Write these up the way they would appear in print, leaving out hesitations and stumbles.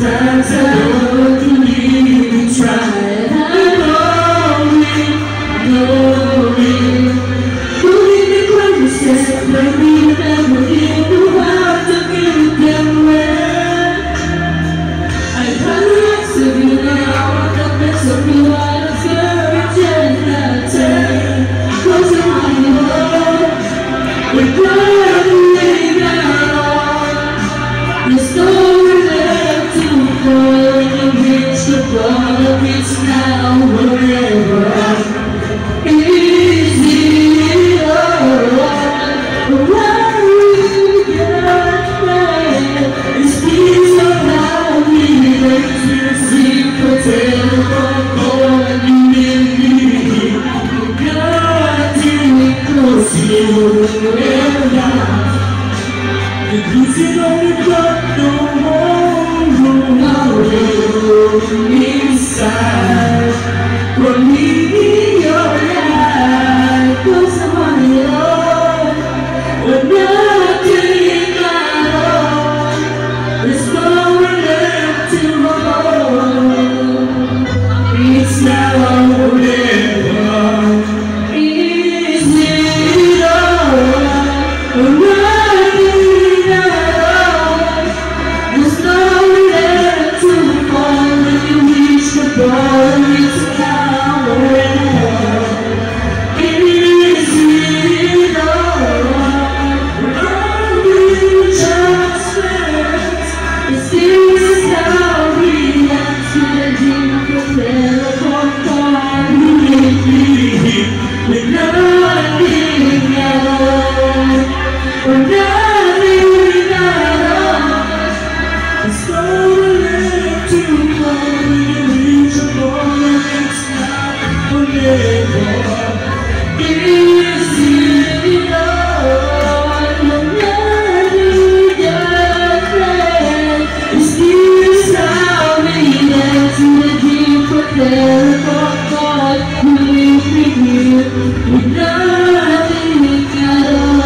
Sometimes I don't even try. I know it. Believe me when you said, let me never give you how to give them well. I promise you now, the best of you are the courage and I take. Close your eyes, we're gonna live out. There's no left to fall. You reach the bottom, it's now or never. Easy, but when we get there, it's peace of how we make you see potato for you and me. God, you close you and down. The beauty of the blood, no more inside. For me, your life, 'cause I'm on your own. We're nothing at all. There's nowhere left to go. It's now or never. Is it all or nothing at all? There's nowhere left to fall when you reach the bottom. It's now or never. Is it all or we just friends? Is this how we act to the deep of telephone call? With nothing at all, or nothing at all. There's nowhere left to go when you reach a point. It's now or never. Is it all or nothing at all? Is this how we act to the deep of telephone call? With nothing at all.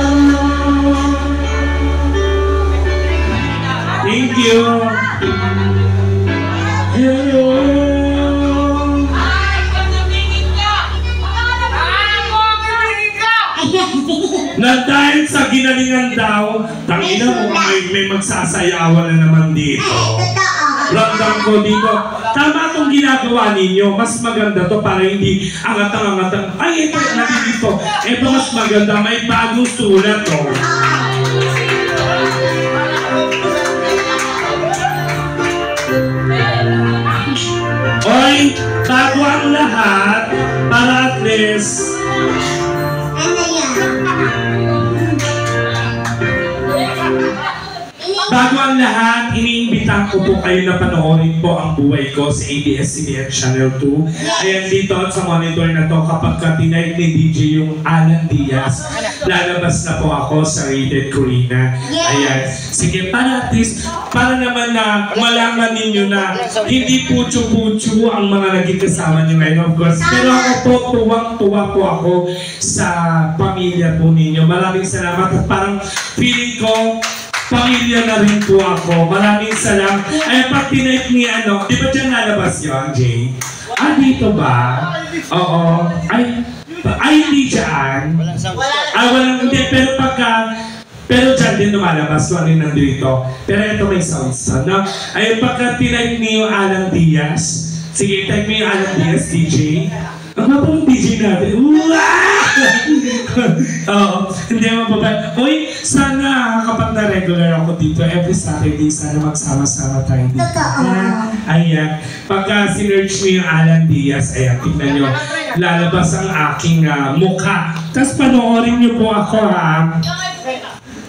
Thank you. Hello. Na dahil sa ginalingan daw, tangina mo may magsasayawan na naman dito. Ramdam ko dito. Tama itong ginagawa ninyo. Mas maganda to para hindi angatang-angatang. Ay, ito, nandito. Ito mas maganda. May bagong sulat to. Oy, bago ang lahat, para at least bago ang lahat, iniimbitahan ko po kayo na panoorin po ang buhay ko sa ABS-CBN Channel 2. Ayan dito at sa monitor na to, kapag tinight ni DJ yung Alan Diaz, lalabas na po ako sa Rated Corina. Ayan. Sige, para at least, para naman na malaman ninyo na hindi putyo-putyo ang mga naging kasama nyo ngayon, of course. Pero ako po, tuwang-tuwa po ako sa pamilya po ninyo. Maraming salamat at parang feeling ko, pamilya na rin po ako. Maraming salamat. Ay, pag tinight ni ano, di ba dyan nalabas yun, Jay? Ah, dito ba? Oo. Ay, hindi dyan. Walang, hindi. Pero pero dyan din lumalabas. Wala rin nandito. Pero ito may sounds. No? Ay, pagka tinight ni yung Alan Diaz. Sige, type mo yung Alan Diaz, DJ. Ang mapang DJ natin. Oo, hindi mababa. Uy, sana kapag na-regular ako dito, every Saturday, sana magsama-sama tayo dito. Ayan. Pagka sinerch mo yung Alan Diaz, ayan, tignan nyo, lalabas ang aking mukha. Tapos panoorin nyo po ako, ha?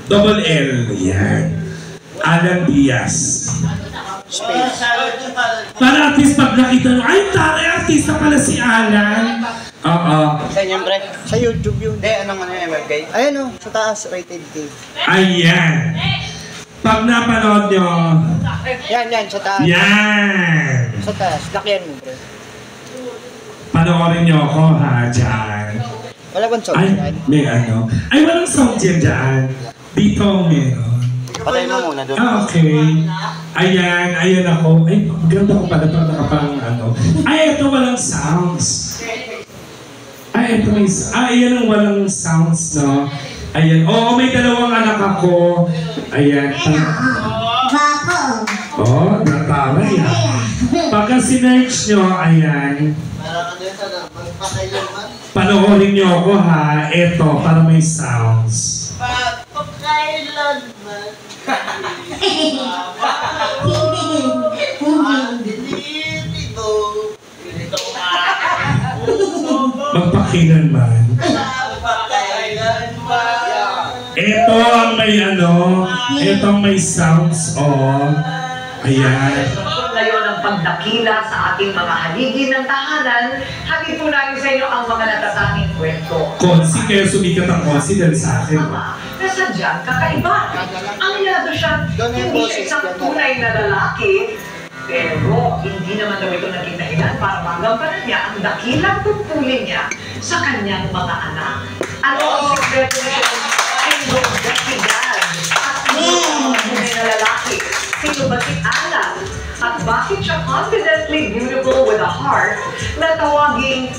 Double L. Ayan. Alan Diaz. Para at least pag nakita nyo, ay, taray, artista pala si Alan. Oo. Sa inyo, pre? Sa YouTube yun. Hindi, anong MFK? Ayan o, sa taas, Rated K. Ayan. Pag napanood nyo. Yan, sa taas. Yan. Sa taas, lakyan mo, pre. Panoorin nyo ako, ha, dyan. Wala bang sound Ay, dyan? may ano. Ay, walang sound dyan dyan. Dito meron. Patay mo muna doon. Ah, okay. Ayan, ayan ako. Ay, ganda ko pala pag nakapang ano. Ay, ito walang sounds. Ay, ito may... ayan ang walang sounds, no? Ayan. Oo, may dalawang anak ako. Ayan. Guwapo. Oh, nataray ah. Pagka sinerch nyo, ayan. Panoorin nyo ako ha. Ito, para may sounds. Pagkailanman. Magpakilanman. Ito ang may ano, ito ang may sounds of, ayan. Ngayon ang pagdakila sa ating mga haligi ng tahanan, hatid po namin sa inyo ang mga natatanging kwento. Konsi, kaya sumikat ang konsi dahil sa akin. Na sadyang kakaiba. Ang lado siya, hindi siya isang tunay na lalaki, pero hindi naman daw ito naging dahilan para magampanan niya ang dakilang tungkulin niya sa kanyang mga anak. Ano ang sekreto niya? Sino dakilan? At sino ang tunay na lalaki? Sino ba si Alan? At bakit siya confidently beautiful with a heart na tawaging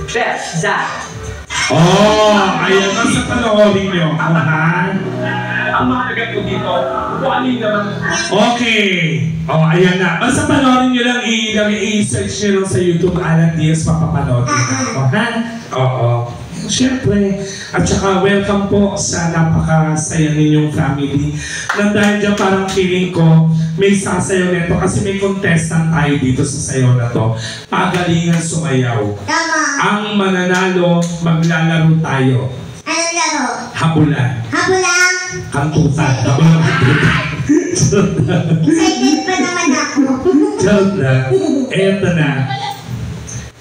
#BestDad? Oh, ayan. Basta panoorin nyo. Ang mahalaga po dito, kung ano naman. Okay. Oh, ayan na. Basta panoorin nyo lang, i-search nyo lang sa YouTube, Alan Diaz, mapapanood nyo. Oh, ha? Oo. Siyempre. At saka, welcome po sa napakasaya ninyong family. Na dahil dyan parang feeling ko, may sasayaw nito kasi may contestant tayo dito sa sayaw na to. Pagalingan sumayaw. Tama. Ang mananalo, maglalaro tayo. Anong laro? Habulan. Habulang. Kantutan. Habulan kantutan. Excited pa naman ako. Joke lang. Eto na.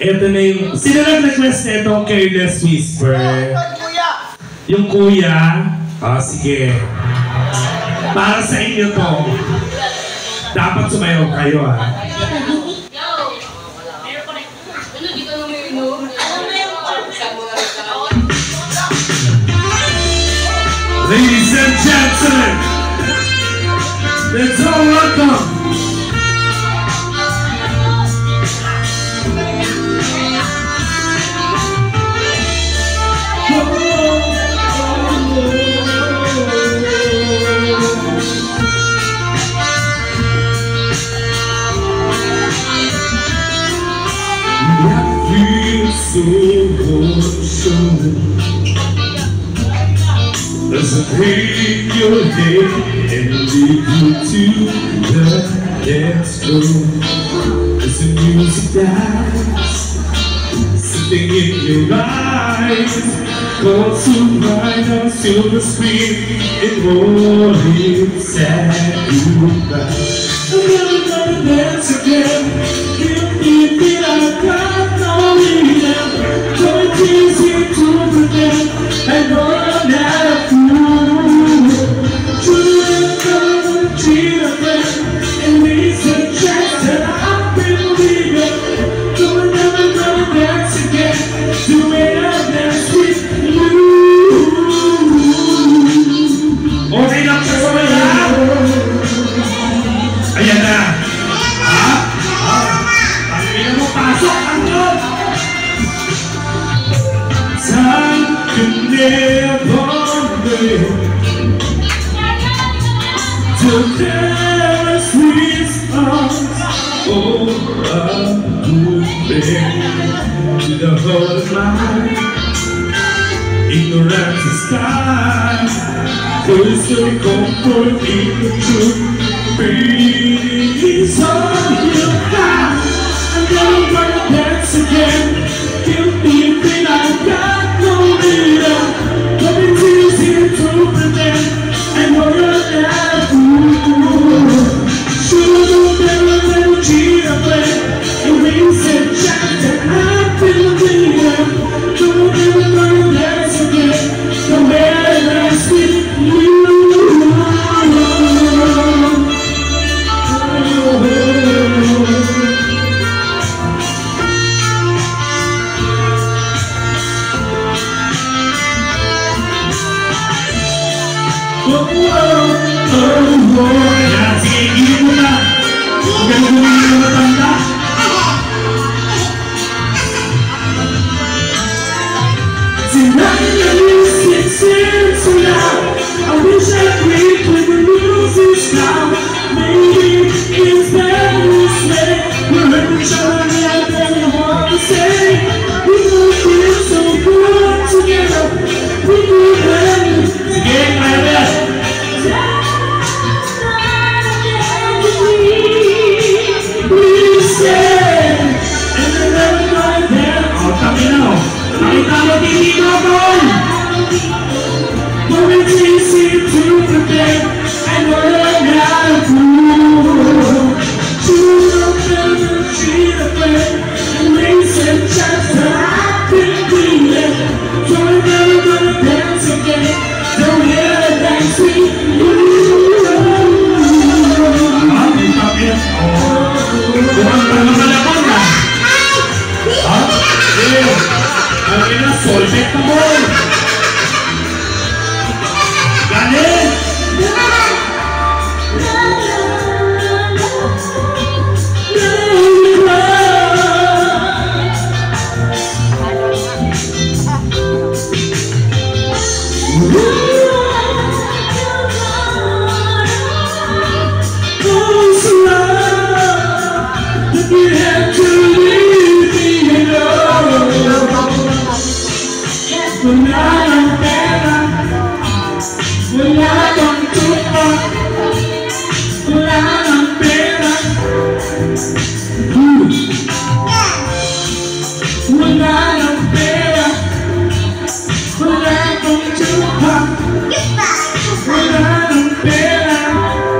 Eto na yung... Sino nag-request na itong Careless Whisper? Yung kuya? Ah, sige. Para sa inyo to. Dapat sumayaw kayo, ha? Ladies and gentlemen, let's all welcome as I take your hand and lead you to the dance floor. As the music dies, something in your eyes calls to mind on silver screen and all inside goodbye. I'm never gonna dance again. Give me a bit of God, no reason. So it's easy to pretend I know I'm not a fool. True and come cheat a friend and leave a chance that I've been leaving. So I'm never gonna dance again the way I dance with you. Okay lang siya sa mga. Ayan na. Ang ina mo, pasok ang doon. Time can never live to carry sweet songs. Oh, I would bring to the heart of mine. Ignorance is time. There's no comfort in the truth. Breathe on your back. I'm never gonna dance again. Give me a thing I got no leader. But it's easy to pretend I know you're not a fool. Should never cheat a friend. You raise a chance that I've been leading. Don't ever gonna dance again the way I dance with you. wish I would have every word to say. We will feel so good together. We will have sige, kaya ba yan? We say, and then never gonna dance. Oh, tabi na oh. Nakita mo dito ko. But it's easy to forget and learn how to prove. To look at the tree of faith and raise a chance that I can be it. So I'm never gonna dance again. Don't hear the dance with you. Ah, tabi na. Oh. Bukan pa naman ako na. Ha? Eh. Ang ina, solvent na mo. Galing!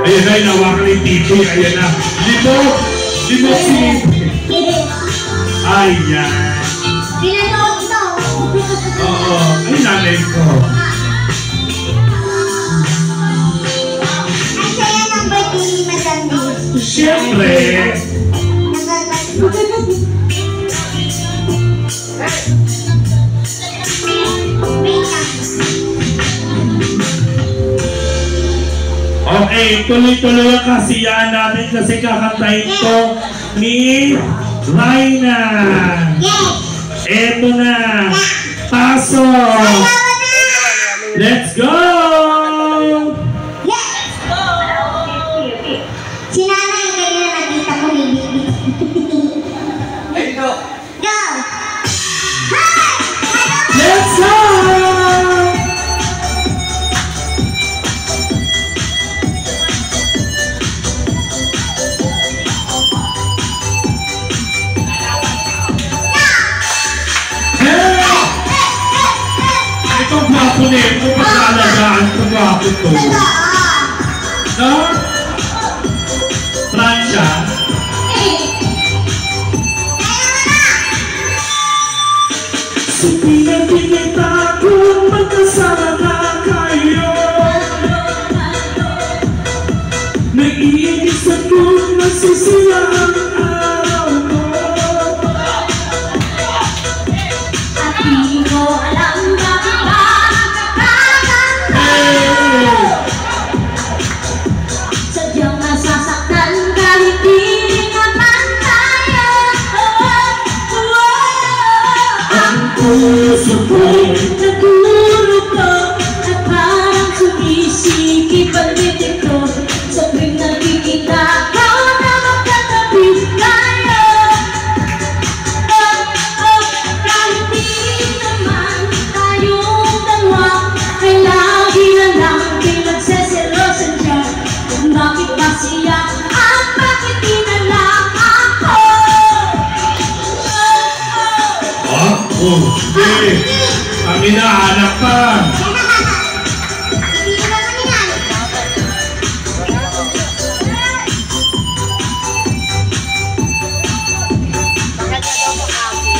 Ayan na, inawakan ni TV. Ayan na. Libok! Libok si... Ayan. Pinanood ito. Oo. Ay, nanay ko. Ang saya ng birthday ni Madam Liz. Siyempre. Okay, tuloy-tuloy ang kasiyahan natin kasi kakantahin ko ni Raina. Yes! Eto na. Paso. Let's go! Yes! Si nanay kanina nakita ko ni Bibi. Ayun go. Go! Hi! Let's go! Itong gwapo na ito, pagkalagaan itong gwapo ito. No? Francia? Sa pinag-inita kung magkasama na kayo, nag-iinis akong nasisira ang araw mo. At di ko alam bakit ba nakakanta. Sadyang nasasaktan kahit di naman tayo. Ang puso ko'y Natulog ko at parang sumisikip ang bibig ko. Sa tuwing nakikita ko na magkatabi tayo. Kahit di naman tayong dalawa, ay lagi na lang pinagseselosan siya. Kung bakit ba siya at bakit di na lang ako. Hindi. Ang hinahanap pa. Hindi na naman yan.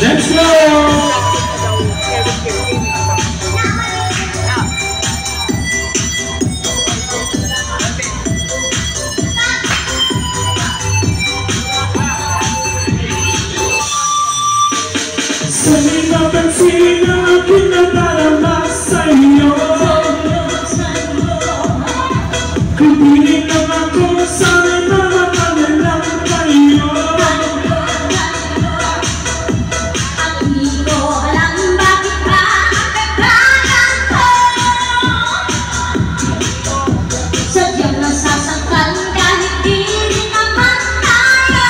Let's go! Sa napansin ang aking nadarama sa'yo, kung piling lang ako sana'y makakalalang kayo. At di ko alam bakit ba nagkaganto. Sadyang nasasaktan kahit di naman tayo.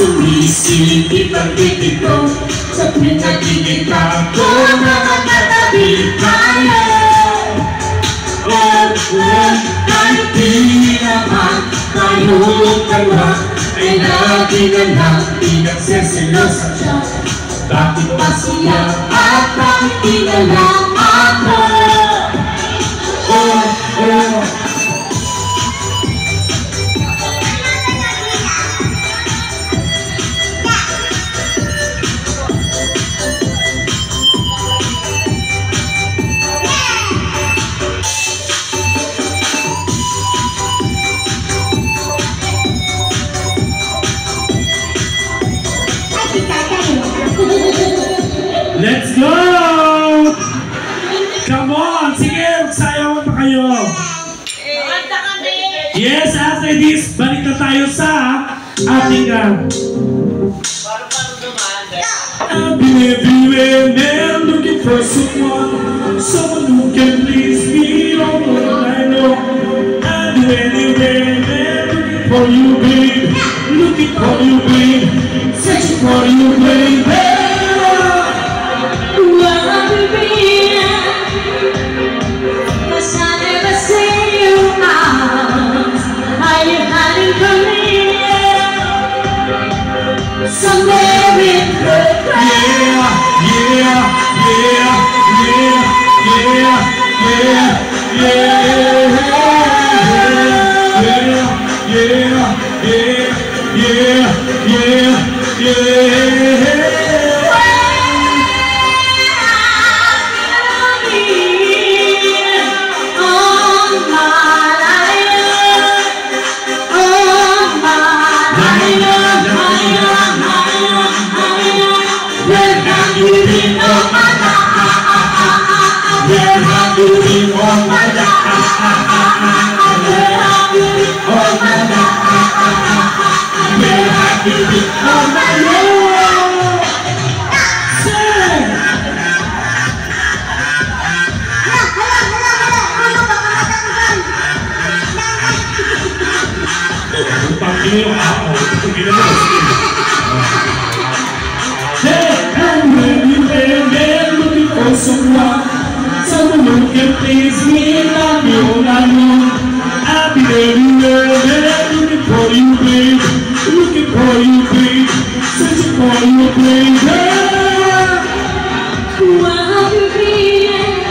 Sumisilip ang titig ko sa tuwing nakikita ko mga katabi tayo. Kahit di naman tayong dalawa ay lagi na lang pinagseselosan siya. Bakit ba siya at bakit di na lang ako? Let's go! Come on! Sige, sayawan pa kayo! Yes, after this, balik na tayo sa ating I've been everywhere, man, looking for someone who can please me all I know. I've been anywhere, man, looking for you, babe. Looking for you, babe. Searching for you, baby. Somewhere in the Someone who can please me, love me all I know. I'll be everywhere, looking for you, babe. Looking for you, babe. Searching for you, baby. Who have you been?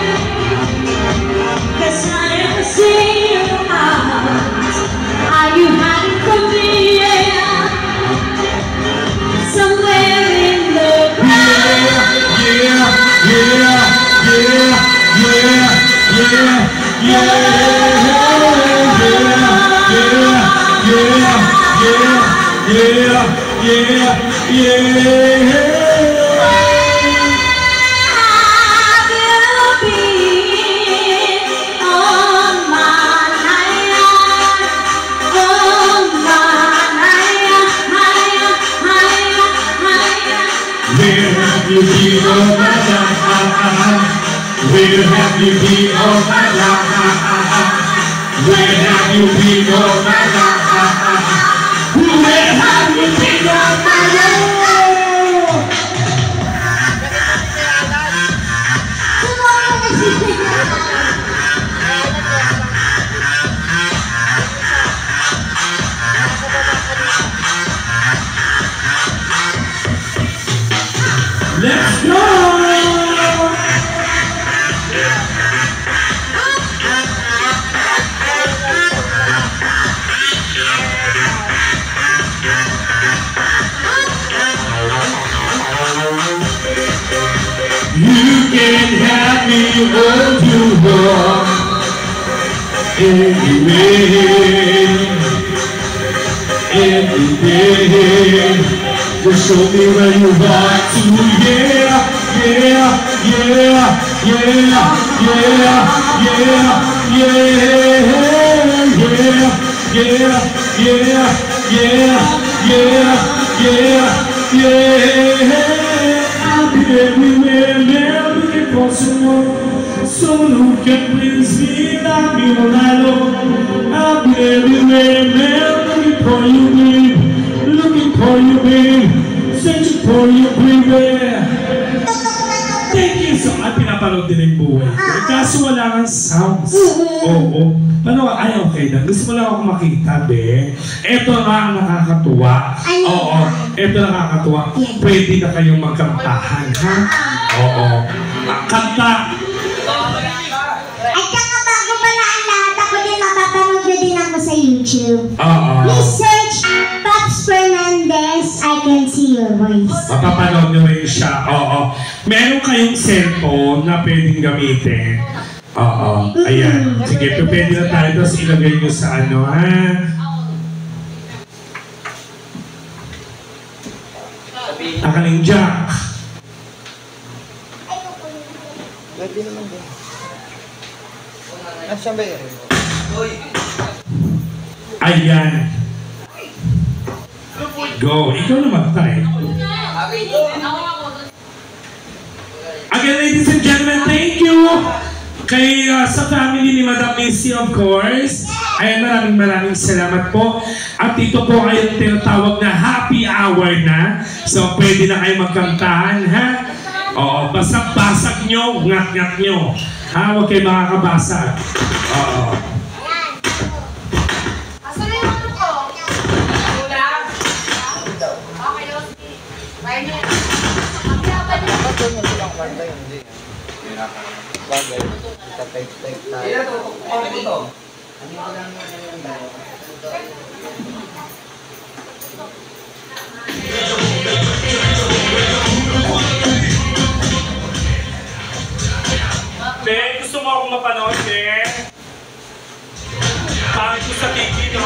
'Cause I never see you out. Are you hiding from me? Somewhere in the crowd. Where have you been all my life? Where have you been all my life? Where have you been all my life? Let's go! You can have me all you want, every day. Just show me where you want to, I'll be everywhere, man, looking for someone who can please me, love me all night long. I'll be everywhere, man, looking for you, babe, looking for you, babe. Searching for you, baby. Thank you so much. Pinapanood din yung buhay ko. Kaso wala kang sounds. Oo. Ano, ay okay lang. Gusto mo lang ako makita, be. Ito nga ang nakakatuwa. Oo. Ito nakakatuwa. Pwede na kayong magkantahan, ha? Oo. Kanta. At saka bago pala ang lahat, ako din mapapanood nyo din ako sa YouTube. Oo. Please search Pops Fernandez, I Can See Your Voice. Mapapanood nyo rin siya. Oo. Meron kayong cellphone na pwedeng gamitin. Oo. Ayan. Sige, pwede na tayo. Tapos ilagay nyo sa ano, ha? Nakaling jack. Pwede naman din. Nasaan ba yun? Ayan. Go. Ikaw naman tayo. Again, ladies and gentlemen, thank you kay sa family ni Madam Missy, of course. Ayan, maraming salamat po. At ito po ay tinatawag na happy hour na. So, pwede na kayo magkantahan, ha? Oo, basag-basag nyo, ngat-ngat nyo. Ha? Huwag kayo makakabasag. Oo. Asa na yung ano ko? Okay, Losty. Kaya niya. Dapat doon mo silang kanta yun, hindi. Bagay. Type tayo. Ben, gusto mo akong mapanood, Ben? Pangit ko sa TV, no?